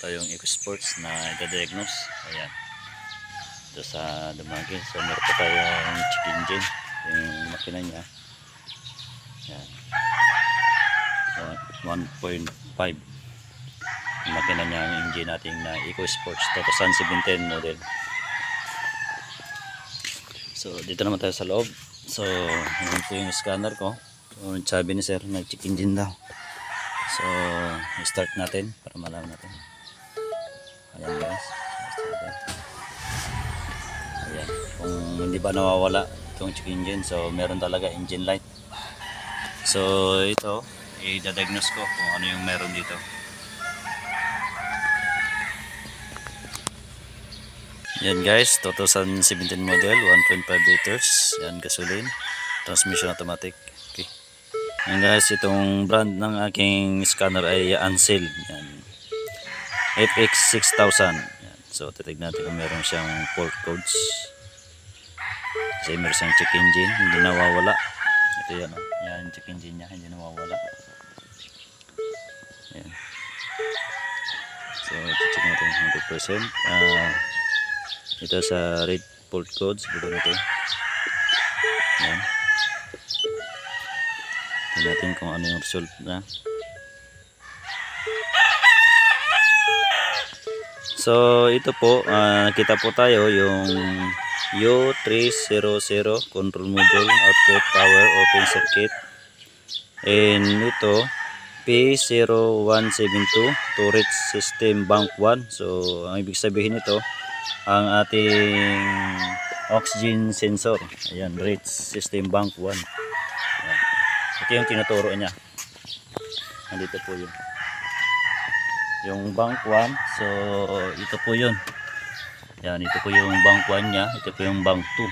tayong EcoSports na i-diagnose. Ayan. Ito sa Dumagin. So meron po tayong check engine. Yung makina niya. Ayan. 1.5. Yung makina niya, ang engine natin na EcoSports 2017 model. So dito naman tayo sa loob. So yun po yung scanner ko. So sabi ni sir, nag-check engine daw. So start natin para malaman natin. Ayan guys. Ayan. Kung hindi ba nawawala itong check engine, so meron talaga engine light. So ito, i-diagnose ko kung ano yung meron dito. Yan guys, 2017 model, 1.5 liters. Yan, gasoline, transmission automatic. Okay. Yan guys, itong brand ng aking scanner ay Ansel. Yan, FX6000. Yan. So titignan natin kung meron siyang port codes. Kasi meron siyang check engine, hindi nawawala. Ito yan, oh. Yan check engine niya, hindi nawawala. Yan. So check natin 100%. Ito sa red port codes, buto natin. Yan. Tingnan natin kung ano yung result na. So ito po, nakita po tayo yung U300 control module, output power open circuit. And ito P0172 turret system bank 1. So ang ibig sabihin nito, ang ating oxygen sensor. Ayan, rate system bank 1. Ayan. Ito yung tinuturo niya. Nandito po yun. Yung bank 1. So ito po yun. Ayan, ito po yung bank 1 niya. Ito po yung bank 2.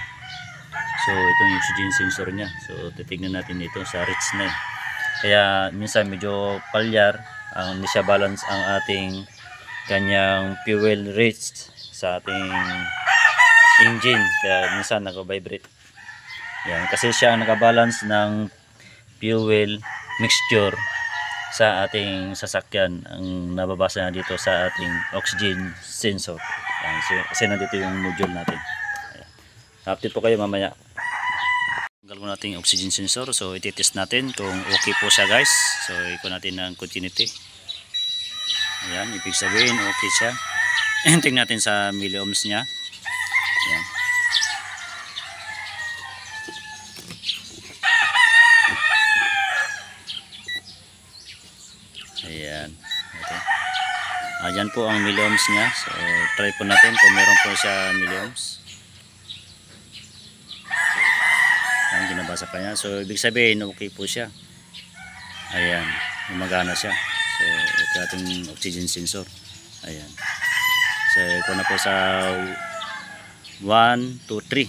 So ito yung oxygen sensor niya. So titignan natin ito sa rates na yun. Kaya minsan medyo palyar, hindi siya balance ang ating kanyang fuel rates sa ating engine, kaya minsan nag-vibrate. Yan, kasi siya ang nakabalance ng fuel mixture sa ating sasakyan. Ang nababasa na dito sa ating oxygen sensor. Yan, kasi nandito yung module natin. Ayan. Update po kayo mamaya. Tanggal ko natin yung oxygen sensor. So iti-test natin kung okay po siya guys. So ikon natin ng continuity. Ayan, ibig sabihin okay siya. Tingnan natin sa milliohms niya. Ayan. Ayan. Okay. Ayan po ang milliohms niya. So try po natin kung meron po siya milliohms. Ayan, ginabasa pa niya. So ibig sabihin okay po siya. Ayan, gumagana siya. So ito ating oxygen sensor. Ayan. So ito na po sa 1, 2, 3.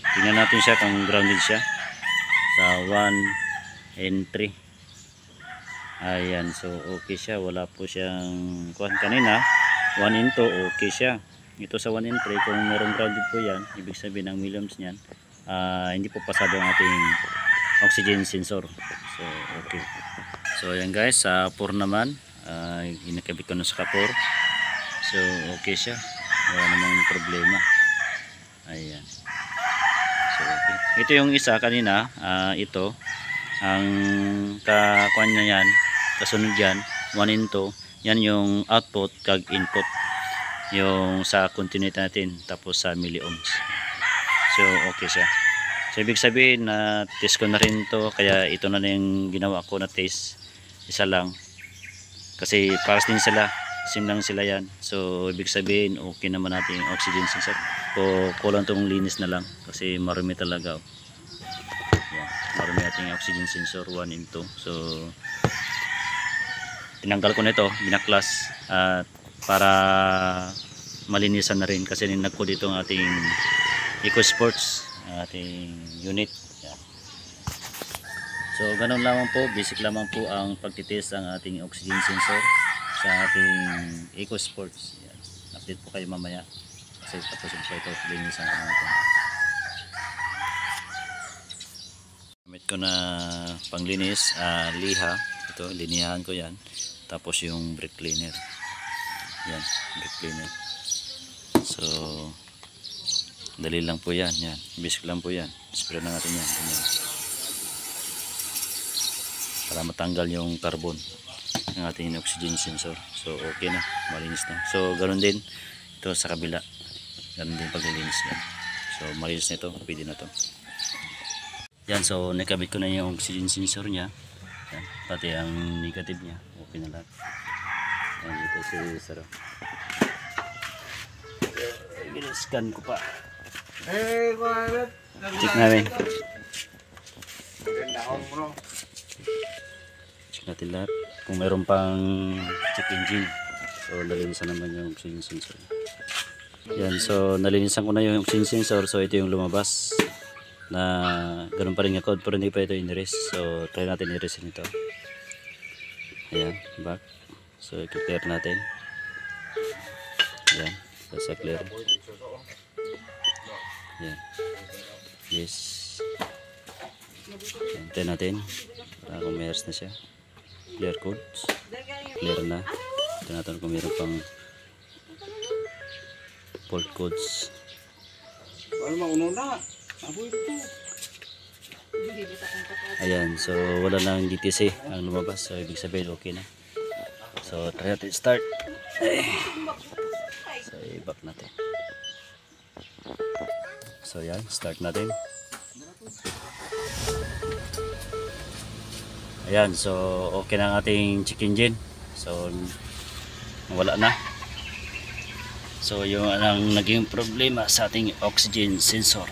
Tingnan natin siya kung grounded siya sa 1 and 3. Ayan, so okay siya, wala po siyang kuhan kanina 1 and 2, okay siya. Ito sa 1 and 3, kung merong grounded po yan, ibig sabihin ng milliamps niyan, hindi po pasado ang ating oxygen sensor. So okay. So ayan guys, sa 4 naman, ginakabit ko na sa kapor. So okay siya, wala namang problema. Ayan. So okay. Ito yung isa kanina, ito ang kakuan niya yan, kasunod yan 1 and 2, yan yung output kag input, yung sa continuity natin, tapos sa milliohms. So okay siya. So ibig sabihin na test ko na rin to, kaya ito na yung ginawa ko na test, isa lang. Kasi pares din sila, same lang sila yan. So ibig sabihin okay naman natin yung oxygen sensor. So kulang tong linis na lang kasi marumi talaga. Yan, marumi natin yung oxygen sensor 1 and 2. So tinanggal ko nito, binaklas at para malinisan na rin, kasi ninag ko dito ang ating EcoSports, ating unit. Yan. So ganun lamang po, basic lamang po ang pagtitest ang ating oxygen sensor sa ating EcoSports. Yan. Update po kayo mamaya kasi tapos po ito, linisan ko natin. Gamit ko na panglinis, liha. Ito, linihan ko yan. Tapos yung brake cleaner. Yan, brake cleaner. So, dali lang po yan. Yan, basic lang po yan. Spray na natin yan. Ganyan. Para matanggal yung carbon ng ating oxygen sensor. So, okay na. Malinis na. So, ganoon din. Ito sa kabila. Ganoon din paglilinis yan. So, malinis na ito. Pwede na to. Yan, so nakabit ko na yung oxygen sensor niya. Yan, pati ang negative niya. Okay na lahat. Yan, dito si Saro. Scan ko pa. Check namin. Check natin lahat. Kung mayroon pang check engine. So, nalinisan naman yung oxygen sensor. Yan, so nalinisan ko na yung oxygen sensor. So, ito yung lumabas. Na ganun pa rin yung code pero hindi pa ito in-erase. So try natin i-erase nito. Ayan, back. So i-clear natin. Ayan, basta clear. Ayan. Yes. Ayan, try natin para kung may erase na siya. Clear codes. Clear na. Try natin kung mayroon pang fault codes. Ano mauno na? Ayan, so wala nang DTC ang lumabas. So ibig sabihin okay na. So try natin start. So i-back natin. So yan, start natin. Ayan, so okay na ang ating check engine. So wala na. So yung ang naging problema sa ating oxygen sensor.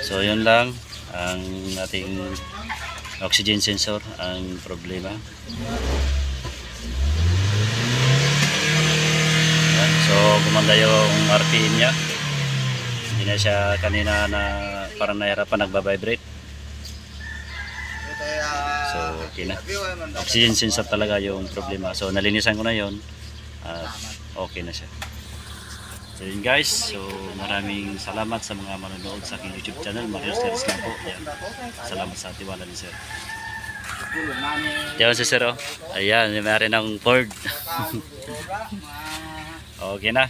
So yun lang ang ating oxygen sensor ang problema. Ayan, so gumanda yung RPM nya. Hindi na siya kanina na parang nahirapan nagbabibrate. So okay na. Oxygen sensor talaga yung problema. So nalinisan ko na yun at okay na siya. So yun guys, so maraming salamat sa mga manonood sa aking YouTube channel. Mario Stairs lang po. Yan. Salamat sa tiwala ni Sir. Diyan si Sir, oh. Ayan, may ng Ford. Okay na.